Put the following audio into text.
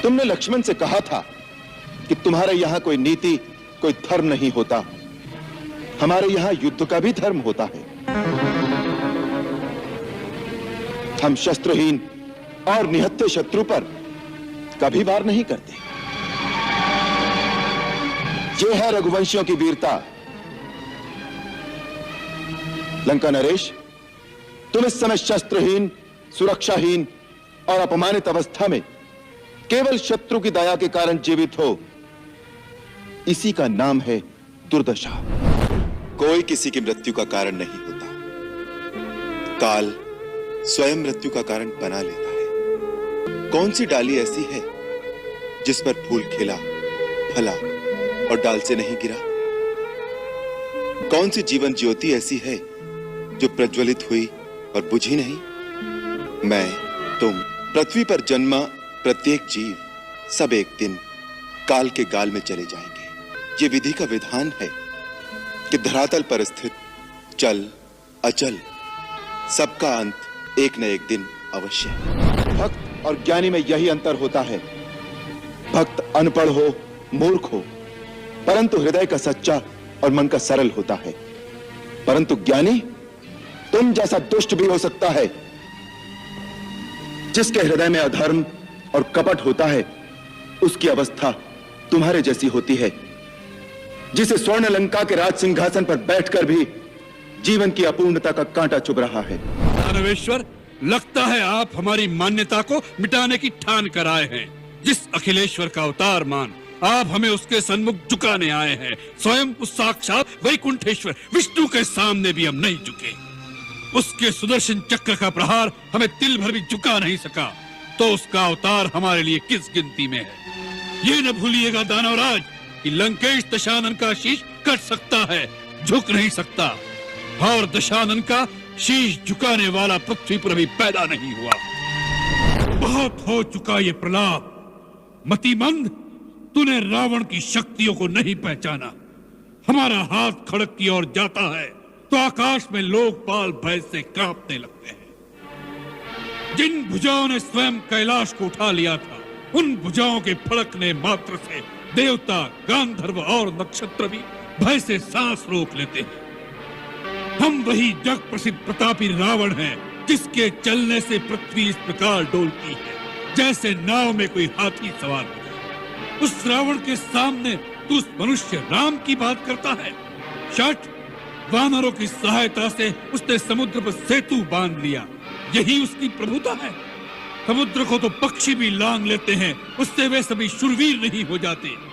तुमने लक्ष्मण से कहा था कि तुम्हारे यहां कोई नीति, कोई धर्म नहीं होता। हमारे यहां युद्ध का भी धर्म होता है। हम शस्त्रहीन और निहत्थे शत्रु पर कभी वार नहीं करते। ये है रघुवंशियों की वीरता। लंका नरेश, तुम इस समय शस्त्रहीन, सुरक्षाहीन और अपमानित अवस्था में केवल शत्रु की दया के कारण जीवित हो। इसी का नाम है दुर्दशा। कोई किसी की मृत्यु का कारण नहीं होता। काल स्वयं मृत्यु का कारण बना लेता है। कौन सी डाली ऐसी है जिस पर फूल खिला, फला और डाल से नहीं गिरा? कौन सी जीवन ज्योति ऐसी है जो प्रज्वलित हुई और बुझी नहीं? मैं, तुम, पृथ्वी पर जन्मा प्रत्येक जीव, सब एक दिन काल के गाल में चले जाएंगे। ये विधि का विधान है कि धरातल पर स्थित चल अचल सबका अंत एक न एक दिन अवश्य है। भक्त और ज्ञानी में यही अंतर होता है। भक्त अनपढ़ हो, मूर्ख हो, परंतु हृदय का सच्चा और मन का सरल होता है। परंतु ज्ञानी तुम जैसा दुष्ट भी हो सकता है। जिसके हृदय में अधर्म और कपट होता है, उसकी अवस्था तुम्हारे जैसी होती है। जिसे स्वर्ण लंका के राज सिंहासन पर बैठकर भी जीवन की अपूर्णता का कांटा चुभ रहा है। दानवेश्वर, लगता है आप हमारी मान्यता को मिटाने की ठान कर आए हैं। जिस अखिलेश्वर का अवतार मान आप हमें उसके सन्मुख झुकाने आए हैं, स्वयं उस साक्षात वैकुंठेश्वर विष्णु के सामने भी हम नहीं झुके। उसके सुदर्शन चक्र का प्रहार हमें तिल भर भी झुका नहीं सका, तो उसका अवतार हमारे लिए किस गिनती में है? ये न भूलिएगा दानवराज कि लंकेश दशानन का शीश कट सकता है, झुक नहीं सकता। और दशानन का शीश झुकाने वाला पृथ्वी पर अभी पैदा नहीं हुआ। बहुत हो चुका ये प्रलाप। मतिमंद, तूने रावण की शक्तियों को नहीं पहचाना। हमारा हाथ खड़क की ओर जाता है तो आकाश में लोकपाल भय से कांपने लगते हैं। जिन भुजाओं ने स्वयं कैलाश को उठा लिया था, उन भुजाओं के फड़कने मात्र से देवता, गांधर्व और नक्षत्र भी भय से सांस रोक लेते हैं। हम वही जग प्रसिद्ध प्रतापी रावण हैं, जिसके चलने से पृथ्वी इस प्रकार डोलती है जैसे नाव में कोई हाथी सवार हो। उस रावण के सामने तू उस मनुष्य राम की बात करता है। शठ, वानरों की सहायता से उसने समुद्र पर सेतु बांध लिया, यही उसकी प्रभुता है। समुद्र को तो पक्षी भी लांग लेते हैं, उससे वे सभी शूरवीर नहीं हो जाते।